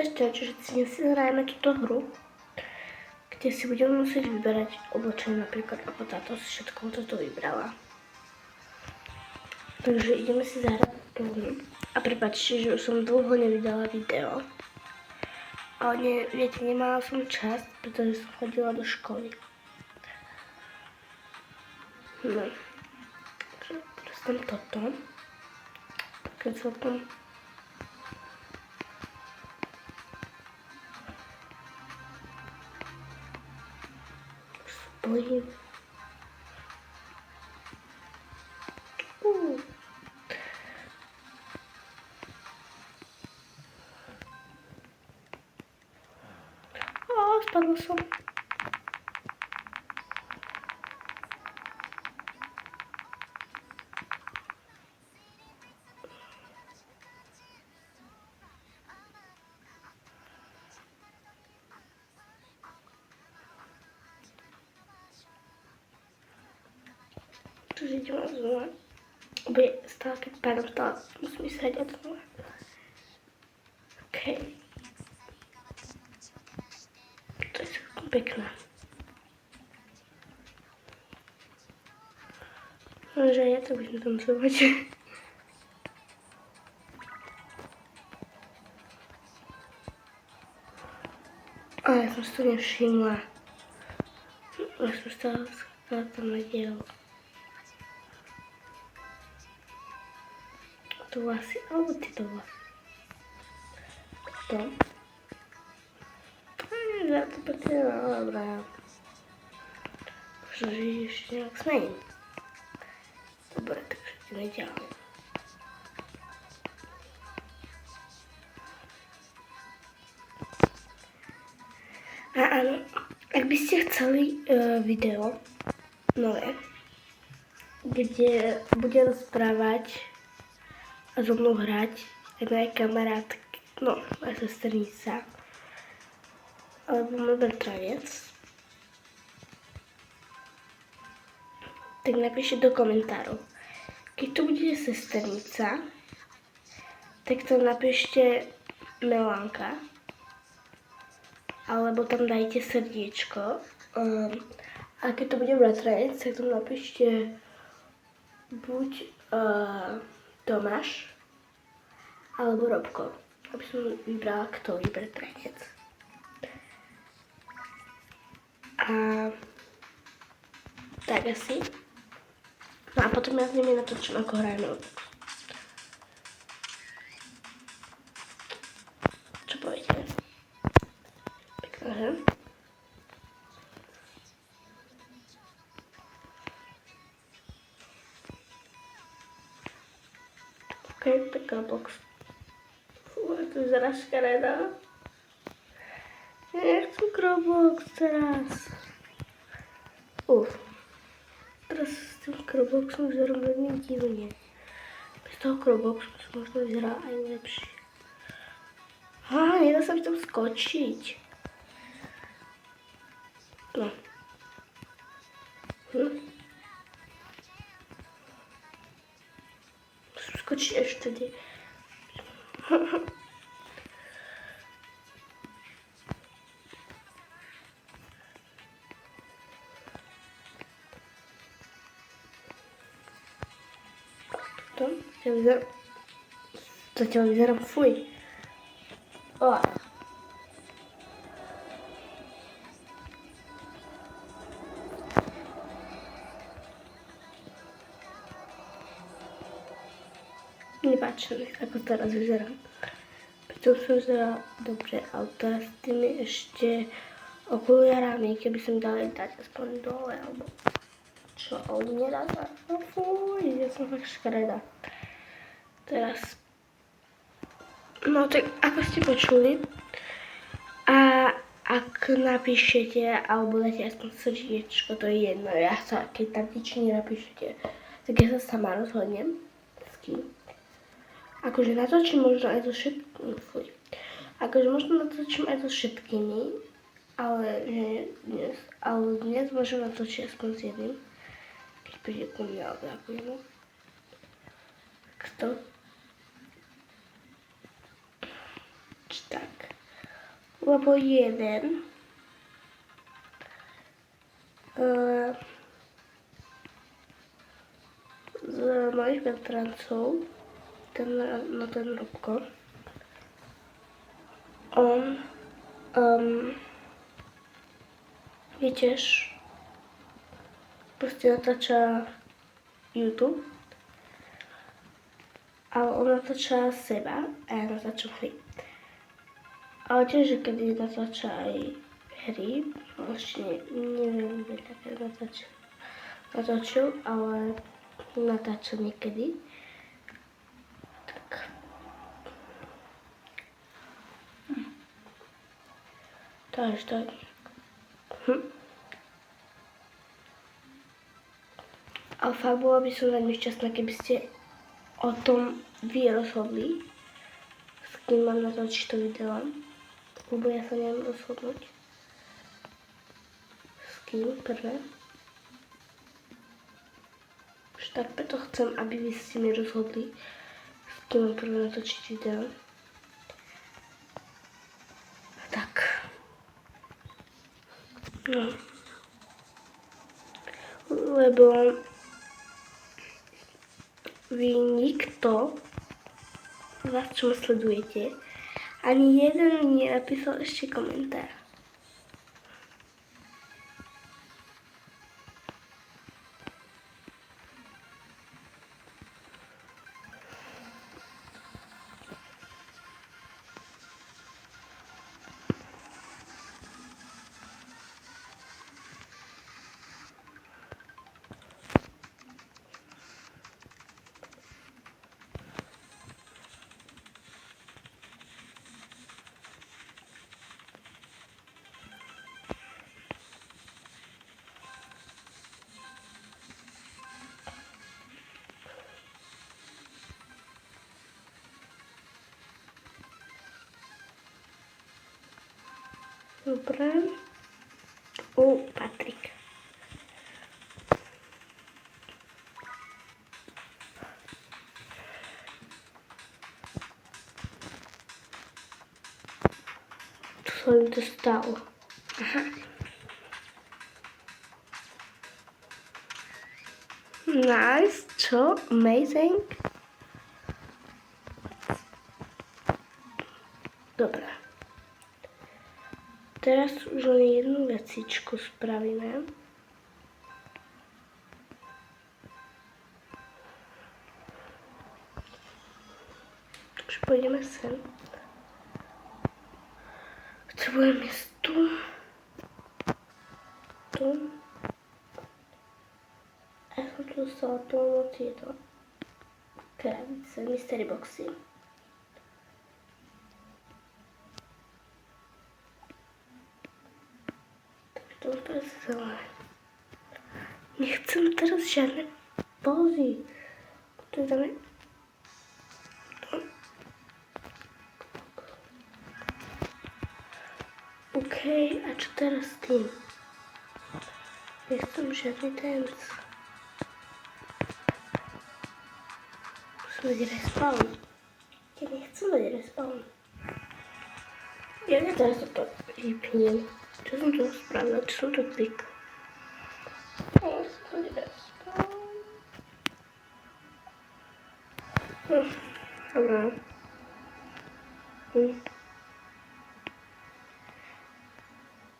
Čiže dnes si hrajeme túto hru, kde si budeme musieť vyberať oblečenie napríklad, ako táto si všetko toto vybrala. Takže ideme si zahrať tú hru. A prepáčte, že už som dlho nevydala video. Ale viete, nemala som čas, pretože som chodila do školy. No. Teraz tam toto. Keď sa tam bojím. Spadla som. Čiže ideme znova. Bude stále, keď pádom stále musím ísť hrať od znova. Okej. To je celkom pekné. Že ja to budem tancovať. Ale ja som si to nevšimla. Ja som stále tam nadiela. To vlasy, alebo tieto vlasy. To. Ja to pekne, no dobré. Možno, že ešte nejak zmením. Dobre, takže ideme ďalej. A áno, ak by ste chceli video nové, kde budem rozprávať a so mnou hrať aj moje kamarátky, no, moja sesternica, alebo môj bratranec, tak napíšte do komentárov. Keď tu bude sesternica, tak to napíšte Melanka, alebo tam dajte srdiečko. A keď to bude bratranec, tak tam napíšte buď Tomáš, alebo Robko, aby som vybrala, kto je bratranec. A tak asi. No a potom ja s nimi natočím, ako hrajeme Roblox. Čo poviete? Pekné, že? Okej, tak Roblox. Fú, to vyzerá škaredá. Ja nechcem Roblox teraz. Teraz s tým Robloxom vyzerám veľmi divne. Bez toho Robloxu som možno vyzerá aj lepšie. Nedá sa mi tam skočiť. No. Musím skočiť až vtedy. Zatiaľ vyzerám fuj. Nepáči mi, ako teraz vyzerám. Preto som vyzerala dobre, ale teraz s tými ešte okuliarami, keby som dali dať aspoň dole, alebo čo, ale nedá sa. No fuj, ja som fakt škaredá. Teraz. No tak, ako ste počuli, a ak napíšete, alebo dáte aspoň srdiečko, to je jedno, ja sa, keď tam nič nenapíšete, tak ja sa sama rozhodnem, s kým. Akože natočím možno aj so všetkými, ale dnes môžem natočiť aspoň s jedným, keď príde ku mne alebo ako jedno. Kto? Tak. lebo jeden z mojich bratrancov, ten Robko, on je tiež proste natáča YouTube, ale on natáča seba a ja natáčam hry. Ale tiež, že kedy natáča aj hry, ešte neviem, kde také natáčil, ale natáča niekedy. Tak. Takže tak. Ale fakt bola by som veľmi šťastná, keby ste o tom vy rozhodli, s kým mám natočiť to video. Lebo ja sa neviem rozhodnúť. S kým prvé. Už tak preto chcem, aby vy ste mi rozhodli, s kým mám prvé natočiť video. Tak. No. Lebo vy nikto z vás, čo ma sledujete, ani jeden mi nenapísal ešte komentár. Dobre. Patrik. Tu sa mi to stalo. Aha. Nice. Čo? Amazing. Dobre. Teraz už len jednu vecičku spravíme. Už pôjdeme sem. Potrebujeme ísť tu. Tu. A ja som tu dostala tomu tieto krabice, mystery boxy. To prezelené. Nechcem teraz žiadne pózy. Tu dáme. OK, a čo teraz s tým? Nechcem žiadny dance. Musím dať respawn. Ja nechcem dať respawn. Ja teraz to vypnem. Čo som to spravila? Čo som to klikla? Musím dať respawn. Dobre.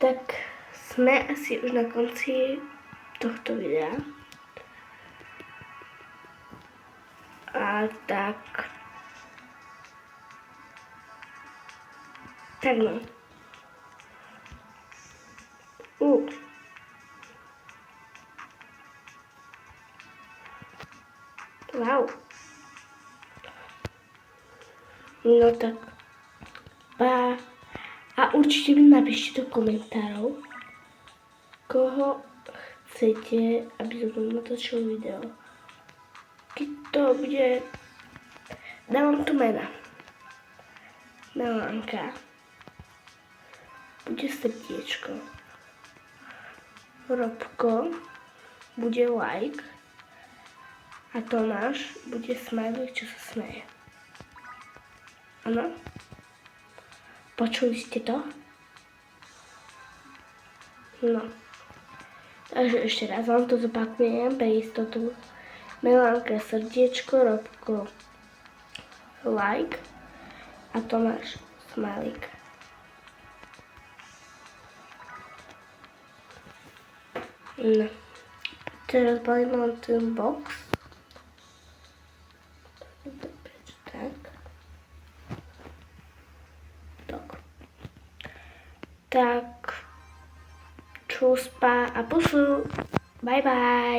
Tak sme asi už na konci tohto videa. A tak no. Wow. No tak. Pa. A určite mi napíšte do komentárov, koho chcete, aby som natočil video. Keď to bude, dávam tu mena. Melanka. Bude srdiečko. Robko bude like. A Tomáš bude smajlik, čo sa smeje. Áno? Počuli ste to? No. Takže ešte raz vám to zopakujem pre istotu. Milanka srdiečko, Robko like a Tomáš smajlík. No. Teraz balím len ten box. Tak. Tak. Čuspa a pusu. Bye bye.